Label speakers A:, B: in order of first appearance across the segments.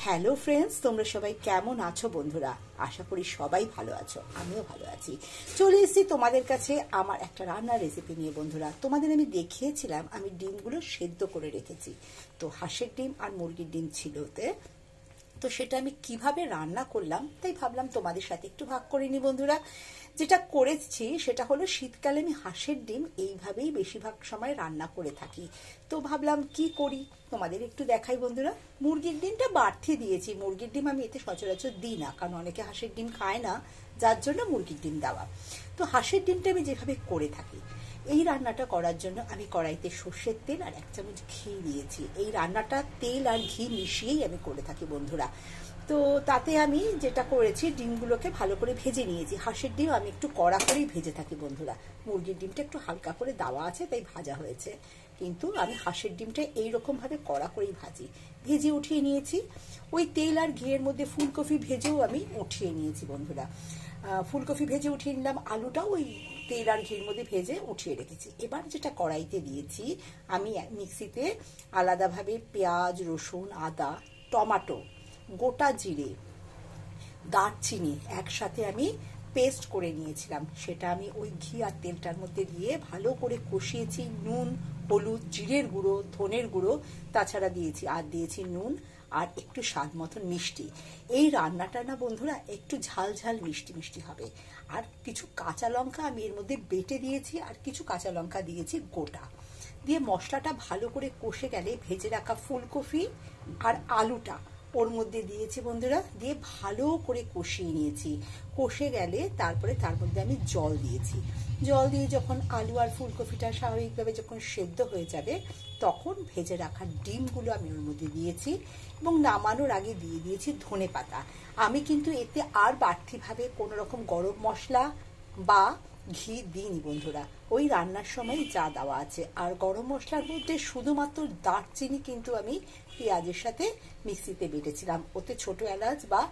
A: Hello friends, তোমরা সবাই কেমন আছো বন্ধুরা? আশা করি সবাই ভালো আছো, আমিও ভালো আছি। চলে এসেছি তোমাদের কাছে আমার একটা রান্নার রেসিপি নিয়ে বন্ধুরা। তোমাদের আমি দেখিয়েছিলাম আমি ডিমগুলো সেদ্ধ করে রেখেছি। তো হাঁসের ডিম আর মুরগির ডিম ছিল ওতে। তো সেটা আমি কিভাবে রান্না করলাম তাই ভাবলাম তোমাদের সাথে একটু ভাগ করে নি বন্ধুরা। যেটা করেছি সেটা হলো শীতকালে আমি হাঁসের ডিম এইভাবেই বেশিরভাগ সময় রান্না করে থাকি। তো ভাবলাম কি করি তোমাদের একটু দেখাই বন্ধুরা। মুরগির ডিমটা বাড়তি দিয়েছি, মুরগির ডিম আমি এতে সচরাচর দিই না, কারণ অনেকে হাঁসের ডিম খায় না, যার জন্য মুরগির ডিম দেওয়া। তো হাঁসের ডিমটা আমি যেভাবে করে থাকি, এই রান্নাটা করার জন্য আমি কড়াইতে সর্ষের তেল আর 1 চামচ ঘি দিয়েছি। এই রান্নাটা তেল আর ঘি মিশিয়েই আমি করে থাকি বন্ধুরা। তো তাতে আমি যেটা করেছি, ডিমগুলোকে ভালো করে ভেজে নিয়েছি। হাঁসের ডিম আমি একটু কড়া করেই ভেজে থাকি বন্ধুরা, মুরগির ডিমটা একটু হালকা করে দেওয়া আছে তাই ভাজা হয়েছে, কিন্তু আমি হাঁসের ডিমটা এইরকমভাবে কড়া করেই ভেজে উঠিয়ে নিয়েছি। ওই তেল আর ঘিয়ের মধ্যে ফুলকপি ভেজেও আমি উঠিয়ে নিয়েছি বন্ধুরা। ফুলকপি ভেজে উঠিয়ে নিলাম, আলুটাও ওই তেল আর ঘির মধ্যে ভেজে উঠিয়ে রেখেছি। এবার যেটা কড়াইতে দিয়েছি, আমি মিক্সিতে আলাদাভাবে পেঁয়াজ, রসুন, আদা, টমেটো, গোটা জিরে, দারচিনি একসাথে আমি পেস্ট করে নিয়েছিলাম। সেটা আমি ওই ঘি আর তেলটার মধ্যে দিয়ে ভালো করে কষিয়েছি। নুন, হলুদ, জিরের গুঁড়ো, ধনের গুঁড়ো তাছাড়া দিয়েছি, আর দিয়েছি নুন আর একটু স্বাদ মতন মিষ্টি। এই রান্নাটা না বন্ধুরা একটু ঝাল ঝাল মিষ্টি মিষ্টি হবে। আর কিছু কাঁচা লঙ্কা আমি এর মধ্যে বেটে দিয়েছি, আর কিছু কাঁচা লঙ্কা দিয়েছি গোটা। দিয়ে মশলাটা ভালো করে কষে গেলে ভেজে রাখা ফুলকপি আর আলুটা ওর মধ্যে দিয়েছি বন্ধুরা, দিয়ে ভালো করে কষিয়ে নিয়েছি। কষে গেলে তারপরে তার মধ্যে আমি জল দিয়েছি। জল দিয়ে যখন আলু আর ফুলকপিটা স্বাভাবিকভাবে যখন সেদ্ধ হয়ে যাবে, তখন ভেজে রাখা ডিমগুলো আমি ওর মধ্যে দিয়েছি এবং নামানোর আগে দিয়ে দিয়েছি ধনে পাতা। আমি কিন্তু এতে আর বাড়তিভাবে কোনো রকম গরম মশলা বা ঘি দিইনি বন্ধুরা, ওই রান্নার সময় যা দেওয়া আছে। আর গরম মশলার মধ্যে শুধুমাত্র দারচিনি কিন্তু আমি পেঁয়াজের সাথে মিক্সিতে বেটেছিলাম, ওতে ছোট এলাচ বা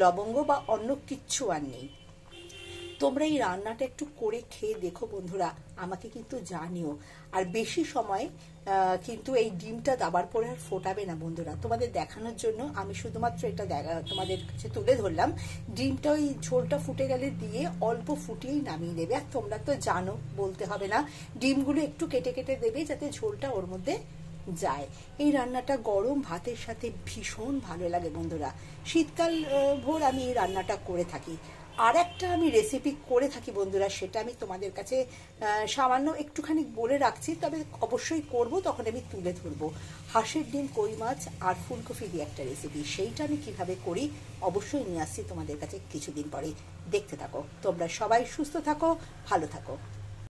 A: লবঙ্গ বা অন্য কিচ্ছু আর নেই। তোমরা এই রান্নাটা একটু করে খেয়ে দেখো বন্ধুরা, আমাকে কিন্তু জানিও। আর বেশি সময় কিন্তু এই ডিমটা দাবার পরে আর ফোটাবে না বন্ধুরা। তোমাদের দেখানোর জন্য আমি শুধুমাত্র এটা তোমাদের কাছে তুলে ধরলাম। ডিমটা ওই ঝোলটা ফুটে গেলে দিয়ে অল্প ফুটিয়েই নামিয়ে দেবে। আর তোমরা তো জানো, বলতে হবে না, ডিমগুলো একটু কেটে কেটে দেবে যাতে ঝোলটা ওর মধ্যে যায়। এই রান্নাটা গরম ভাতের সাথে ভীষণ ভালো লাগে বন্ধুরা। শীতকাল ভোর আমি এই রান্নাটা করে থাকি। আর একটা আমি রেসিপি করে থাকি বন্ধুরা, সেটা আমি তোমাদের কাছে সামান্য একটুখানি বলে রাখছি, তবে অবশ্যই করব, তখন আমি তুলে ধরবো। হাঁসের ডিম, কই মাছ আর ফুলকপি দিয়ে একটা রেসিপি, সেইটা আমি কিভাবে করি অবশ্যই নিয়ে আসছি তোমাদের কাছে কিছুদিন পরে। দেখতে থাকো। তোমরা সবাই সুস্থ থাকো, ভালো থাকো।